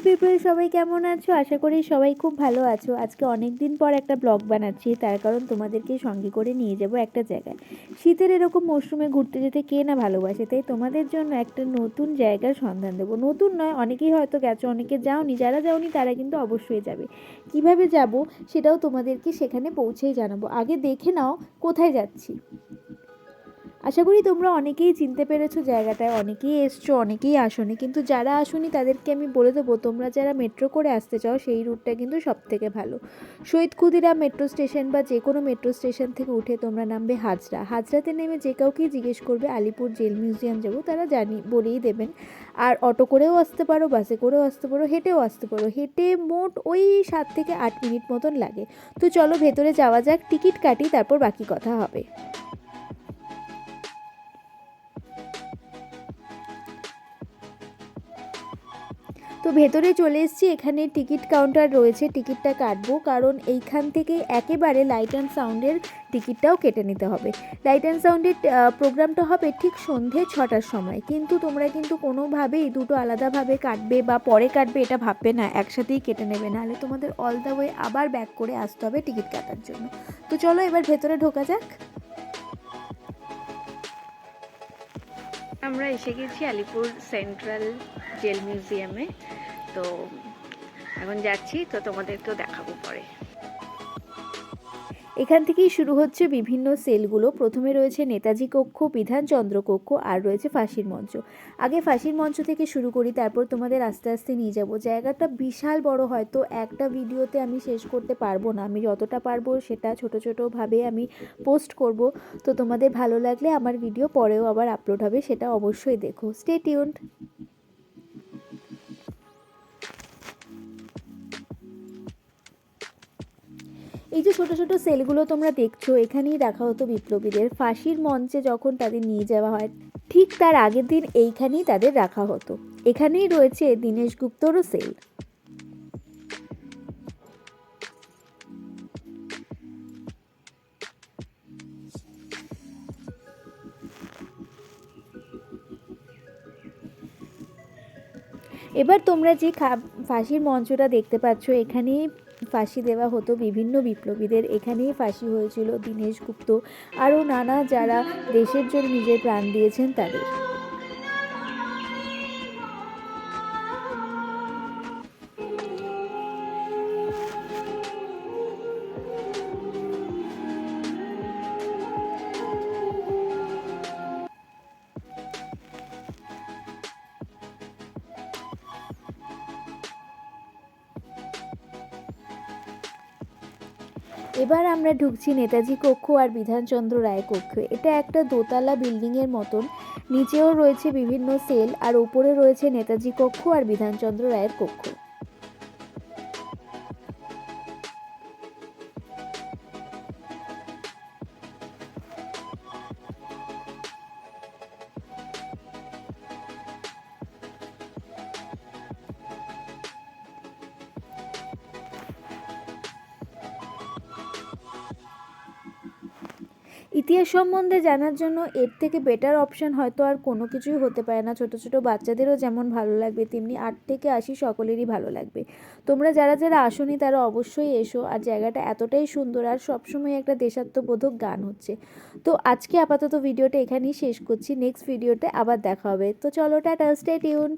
People সবাই কেমন আছো? আশা করি সবাই খুব ভালো আছো। আজকে অনেক দিন পর একটা ব্লগ বানাচ্ছি, তার কারণ তোমাদেরকে সঙ্গে করে নিয়ে যাব একটা জায়গায়। শীতের এরকম মরশুমে ঘুরতে যেতে কে না ভালোবাসে, তাই তোমাদের জন্য একটা নতুন জায়গার সন্ধান দেবো। নতুন নয়, অনেকেই হয়তো গেছো, অনেকে যাওনি। যারা যাওনি তারা কিন্তু অবশ্যই যাবে। কিভাবে যাব সেটাও তোমাদেরকে সেখানে পৌঁছেই জানাবো। আগে দেখে নাও কোথায় যাচ্ছি। আশা করি তোমরা অনেকেই চিনতে পেরেছো জায়গাটায়, অনেকেই এসছো, অনেকেই আসোনি, কিন্তু যারা আসোনি তাদেরকে আমি বলে দেবো, তোমরা যারা মেট্রো করে আসতে চাও সেই রুটটা কিন্তু সবথেকে ভালো। শহীদ ক্ষুদিরাম মেট্রো স্টেশন বা যে কোনো মেট্রো স্টেশন থেকে উঠে তোমরা নামবে হাজরাতে নেমে যে কাউকেই জিজ্ঞেস করবে আলিপুর জেল মিউজিয়াম যাবো, তারা বলেই দেবেন। আর অটো করেও আসতে পারো, বাসে করেও আসতে পারো, হেঁটেও আসতে পারো। হেঁটে মোট ওই 7 থেকে 8 মিনিট মতন লাগে। তো চলো ভেতরে যাওয়া যাক, টিকিট কাটি, তারপর বাকি কথা হবে। তো ভেতরে চলে এসেছি, এখানে টিকিট কাউন্টার রয়েছে। টিকিটটা কাটবো, কারণ এইখান থেকে একেবারে লাইট অ্যান্ড সাউন্ডের টিকিটটাও কেটে নিতে হবে। লাইট অ্যান্ড সাউন্ডের প্রোগ্রামটা হবে ঠিক সন্ধে 6টার সময়, কিন্তু তোমরা কিন্তু কোনোভাবেই দুটো আলাদাভাবে কাটবে বা পরে কাটবে এটা ভাববে না, একসাথেই কেটে নেবে, নাহলে তোমাদের অল দ্য ওয়ে আবার ব্যাক করে আসতে হবে টিকিট কাটার জন্য। তো চলো এবার ভেতরে ঢোকা যাক। আমরা এসে গেছি আলিপুর সেন্ট্রাল জেল মিউজিয়ামে। তো এখন যাচ্ছি, তো তোমাদেরকেও দেখাবো পরে। এখান থেকেই শুরু হচ্ছে বিভিন্ন সেলগুলো। প্রথমে রয়েছে নেতাজি কক্ষ, বিধানচন্দ্র কক্ষ, আর রয়েছে ফাঁসির মঞ্চ। আগে ফাঁসির মঞ্চ থেকে শুরু করি, তারপর তোমাদের আস্তে আস্তে নিয়ে যাব। জায়গাটা বিশাল বড়, হয়তো একটা ভিডিওতে আমি শেষ করতে পারবো না। আমি যতটা পারবো সেটা ছোট ছোটোভাবে আমি পোস্ট করব। তো তোমাদের ভালো লাগলে আমার ভিডিও পরেও আবার আপলোড হবে, সেটা অবশ্যই দেখো। Stay tuned. এই যে ছোট ছোট সেলগুলো তোমরা দেখছো, এখানেই রাখা হতো বিপ্লবীদের। ফাঁসির মঞ্চে যখন তাদের নিয়ে যাওয়া হয়, ঠিক তার আগের দিন এইখানেই তাদের রাখা হতো। এখানেই রয়েছে দীনেশ গুপ্তরও সেল। এবার তোমরা যে ফাঁসির মঞ্চটা দেখতে পাচ্ছ, এখানেই ফাঁসি দেওয়া হতো বিভিন্ন বিপ্লবীদের। এখানেই ফাঁসি হয়েছিল দীনেশ গুপ্ত, আরও নানা যারা দেশের জন্য নিজের প্রাণ দিয়েছেন তাদের। এবার আমরা ঢুকছি নেতাজি কক্ষ আর বিধানচন্দ্র রায় কক্ষে। এটা একটা দোতলা বিল্ডিংয়ের মতন। নিচেও রয়েছে বিভিন্ন সেল, আর ওপরে রয়েছে নেতাজি কক্ষ আর বিধানচন্দ্র রায়ের কক্ষ। ইতিহাস সম্বন্ধে জানার জন্য এর থেকে বেটার অপশান হয়তো আর কোনো কিছুই হতে পারে না। ছোটো ছোটো বাচ্চাদেরও যেমন ভালো লাগবে, তেমনি 8 থেকে 80 সকলেরই ভালো লাগবে। তোমরা যারা যারা আসোনি তারা অবশ্যই এসো। আর জায়গাটা এতটাই সুন্দর, আর সবসময় একটা দেশাত্মবোধক গান হচ্ছে। তো আজকে আপাতত ভিডিওটা এখানেই শেষ করছি। নেক্সট ভিডিওতে আবার দেখা হবে। তো চলো, টাটা, স্টে টিউনড।